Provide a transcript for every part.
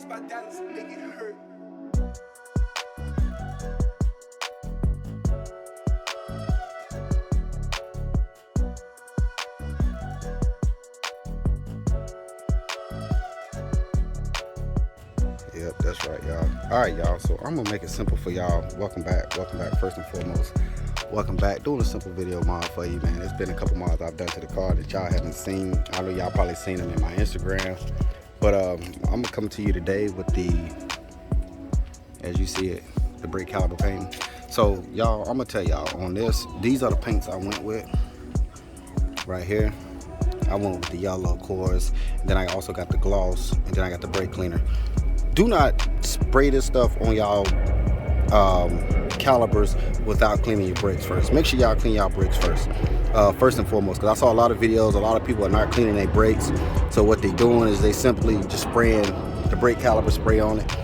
by dollars make it hurt. Yep, that's right, y'all. All right, y'all. So I'm gonna make it simple for y'all. Welcome back. First and foremost, welcome back. Doing a simple video mod for you, man. It's been a couple mods I've done to the car that y'all haven't seen. I know y'all probably seen them in my Instagram, but I'm gonna come to you today with the, as you see it, the brake caliper painting. So y'all, I'm gonna tell y'all on this. These are the paints I went with right here. I went with the yellow cores, and then I also got the gloss, and then I got the brake cleaner. Do not spray this stuff on y'all calipers without cleaning your brakes first. Make sure y'all clean y'all brakes first and foremost, because I saw a lot of videos, a lot of people are not cleaning their brakes. So what they're doing is they simply just spraying the brake caliper spray on it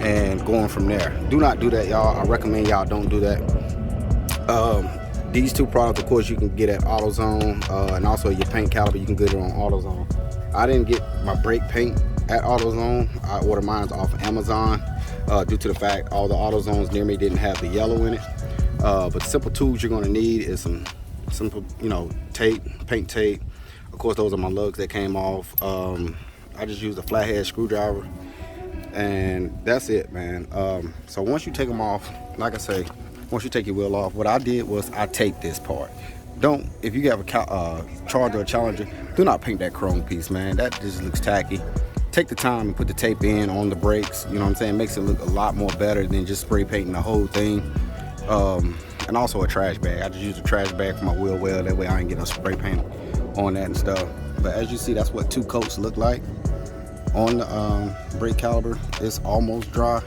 and going from there. Do not do that, y'all. I recommend y'all don't do that. These two products, of course, you can get at AutoZone, and also your paint caliper, you can get it on AutoZone. I didn't get my brake paint at AutoZone. I ordered mine off of Amazon due to the fact all the AutoZones near me didn't have the yellow in it. But simple tools you're gonna need is some simple, tape, paint tape. Of course, those are my lugs that came off. I just used a flathead screwdriver, and that's it, man. So once you take them off, like I say, once you take your wheel off, what I did was I taped this part. If you have a Charger or Challenger, do not paint that chrome piece, man. That just looks tacky. Take the time and put the tape in on the brakes, you know what I'm saying? It makes it look a lot more better than just spray painting the whole thing. And also a trash bag. I just use a trash bag for my wheel well, that way I ain't get no spray paint on that and stuff. But as you see, that's what 2 coats look like on the brake caliper. It's almost dry.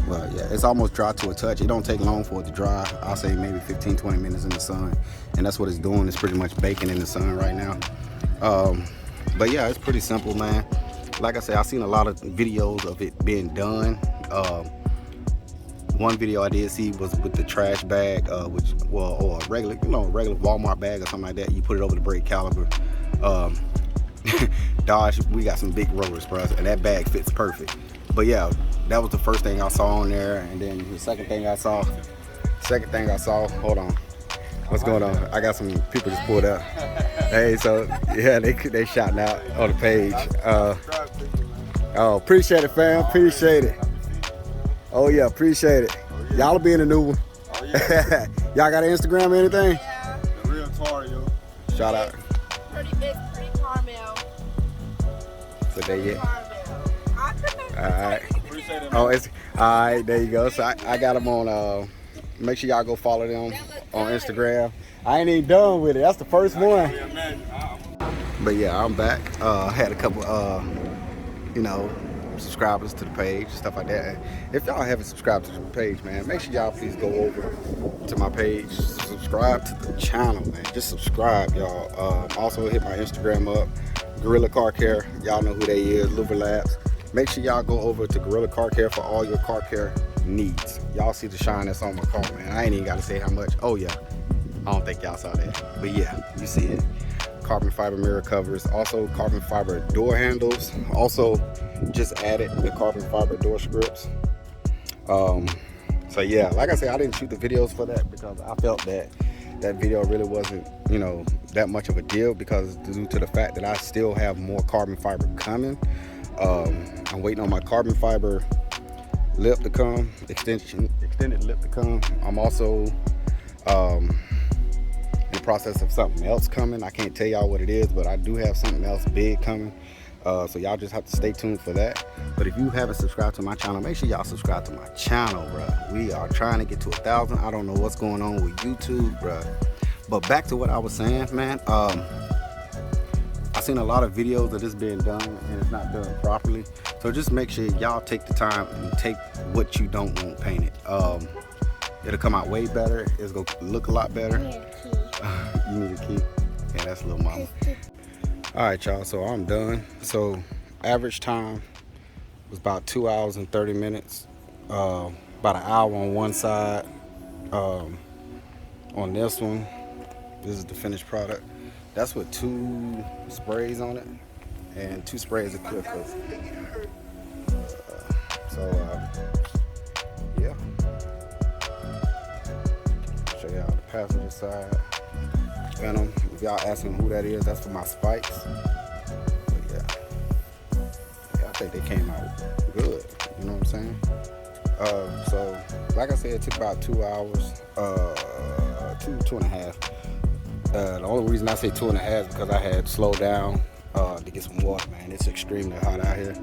Well, yeah, it's almost dry to a touch. It don't take long for it to dry. I'll say maybe 15-20 minutes in the sun, and that's what it's doing. It's pretty much baking in the sun right now. But yeah, it's pretty simple, man. Like I said, I've seen a lot of videos of it being done. One video I did see was with the trash bag, or a regular Walmart bag or something like that. You put it over the brake caliper. Dodge, we got some big rollers, bro, and that bag fits perfect. But yeah, that was the first thing I saw on there, and then the second thing I saw, hold on, what's going on? I got some people just pulled up. Hey, so yeah, they shouting out on the page. Oh, appreciate it, fam. Appreciate it. Oh yeah, appreciate it. Y'all will be in the new one. Oh yeah. Y'all got an Instagram or anything? Yeah. The real Tario. Shout out. Pretty caramel. So there you. All right. Appreciate it, man. Oh, it's all right. There you go. So I got them on. Make sure y'all go follow them on Instagram. I ain't even done with it. That's the first one. But yeah, I'm back. I had a couple, subscribers to the page, stuff like that. If y'all haven't subscribed to the page, man, make sure y'all please go over to my page, subscribe to the channel, man. Just subscribe, y'all. Also hit my Instagram up, Gorilla Car Care. Y'all know who they is, Louver Labs. Make sure y'all go over to Gorilla Car Care for all your car care needs. Y'all see the shine that's on my car, man. I ain't even got to say how much. Oh yeah, I don't think y'all saw that, but yeah, you see it. Carbon fiber mirror covers, also carbon fiber door handles. Also just added the carbon fiber door strips. So yeah, like I said, I didn't shoot the videos for that because I felt that video really wasn't, that much of a deal, because due to the fact that I still have more carbon fiber coming. I'm waiting on my carbon fiber lip to come, extended lip to come. I'm also in the process of something else coming. I can't tell y'all what it is, but I do have something else big coming. So y'all just have to stay tuned for that. But if you haven't subscribed to my channel, make sure y'all subscribe to my channel, bro. We are trying to get to 1,000. I don't know what's going on with YouTube, bro. But back to what I was saying, man. I've seen a lot of videos of this being done and it's not done properly. So just make sure y'all take the time and take what you don't want painted. It'll come out way better. It's gonna look a lot better. You need a key. Yeah, that's little mama. All right, y'all, so I'm done. So average time was about 2 hours and 30 minutes. About an hour on one side. On this one, this is the finished product. That's with 2 sprays on it and 2 sprays of clear coat. So yeah, show y'all the passenger side. Venum. If y'all asking who that is, that's for my spikes. But yeah, I think they came out good. You know what I'm saying? So like I said, it took about 2 hours, two and a half. The only reason I say 2.5 is because I had slowed down to get some water, man. It's extremely hot out here.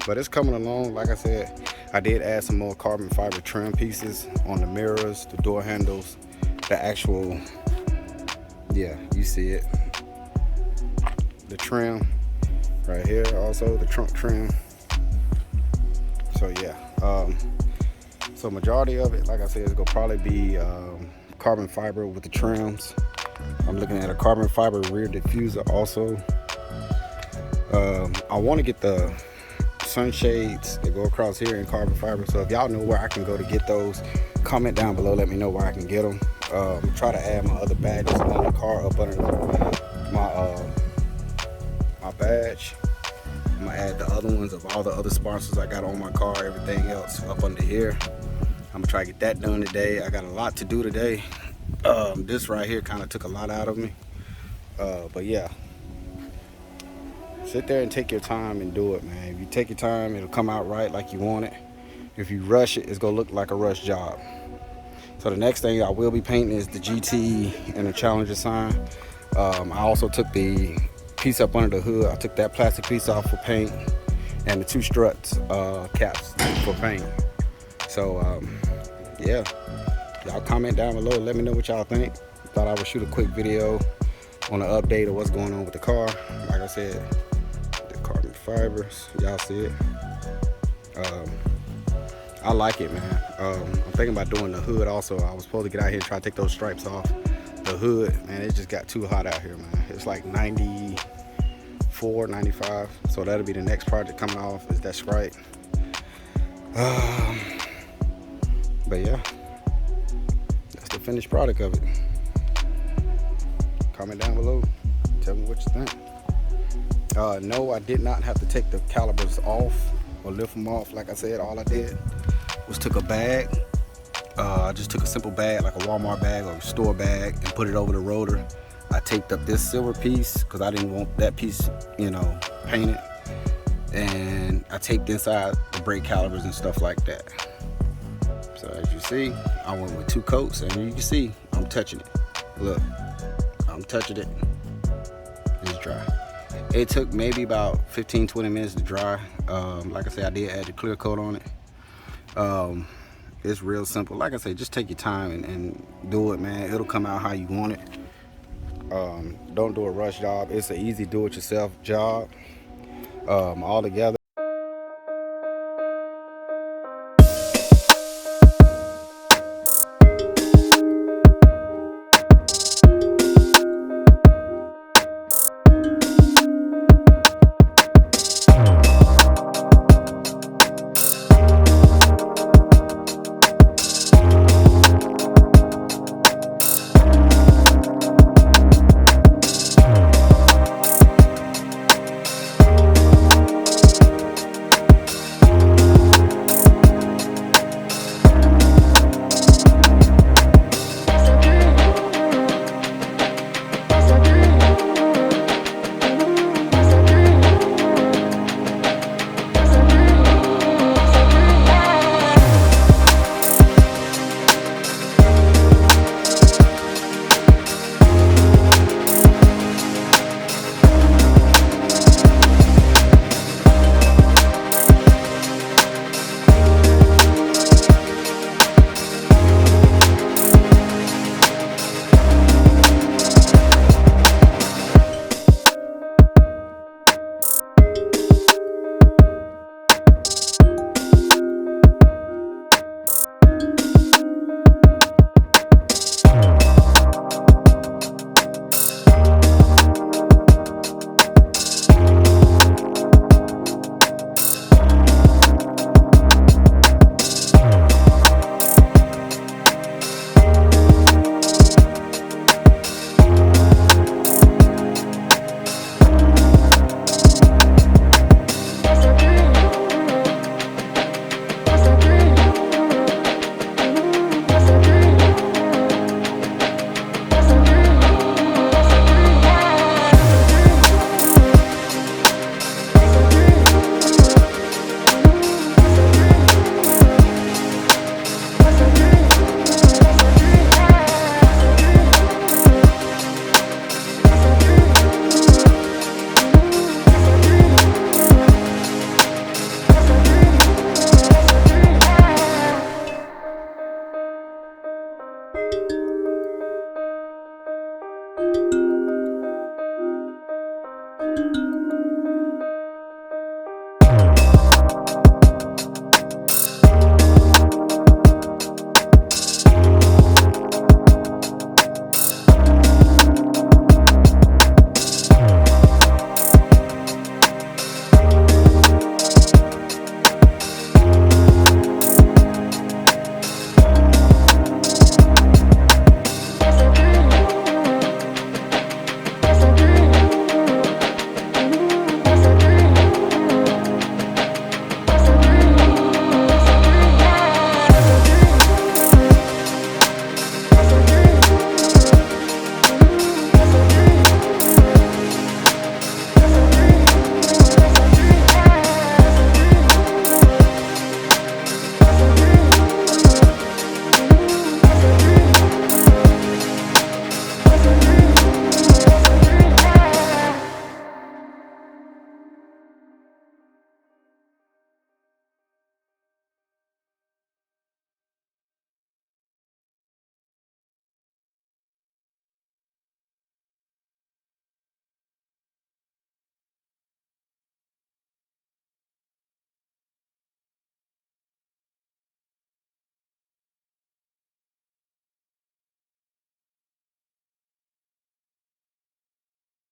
But it's coming along. Like I said, I did add some more carbon fiber trim pieces on the mirrors, the door handles, the actual, yeah, you see it. The trim right here, also the trunk trim. So yeah, so majority of it, like I said, is gonna probably be carbon fiber with the trims. I'm looking at a carbon fiber rear diffuser also. I want to get the sunshades that go across here in carbon fiber. So if y'all know where I can go to get those, comment down below. Let me know where I can get them. Try to add my other badges on the car up under my badge. I'm gonna add the other ones of all the other sponsors I got on my car, everything else up under here. I'm gonna try to get that done today. I got a lot to do today. This right here kind of took a lot out of me. But yeah, sit there and take your time and do it, man. If you take your time, it'll come out right like you want it. If you rush it, it's gonna look like a rush job. So the next thing I will be painting is the GT and the Challenger sign. I also took the piece up under the hood. I took that plastic piece off for paint, and the 2 struts caps for paint. So yeah, y'all comment down below, let me know what y'all think. Thought I would shoot a quick video on an update of what's going on with the car. Like I said, the carbon fibers, y'all see it. I like it, man. I'm thinking about doing the hood also. I was supposed to get out here and try to take those stripes off the hood. Man, it just got too hot out here, man. It's like 94, 95. So that'll be the next project coming off, is that stripe. But yeah, that's the finished product of it. Comment down below, tell me what you think. No, I did not have to take the calipers off or lift them off. Like I said, all I did was took a bag. I just took a simple bag, like a Walmart bag or a store bag, and put it over the rotor. I taped up this silver piece because I didn't want that piece, you know, painted. And I taped inside the brake calipers and stuff like that. So as you see, I went with 2 coats, and you can see I'm touching it. Look, I'm touching it. It's dry. It took maybe about 15-20 minutes to dry. Like I said, I did add the clear coat on it. It's real simple. Like I said, just take your time and do it, man. It'll come out how you want it. Don't do a rush job. It's an easy do-it-yourself job. All together.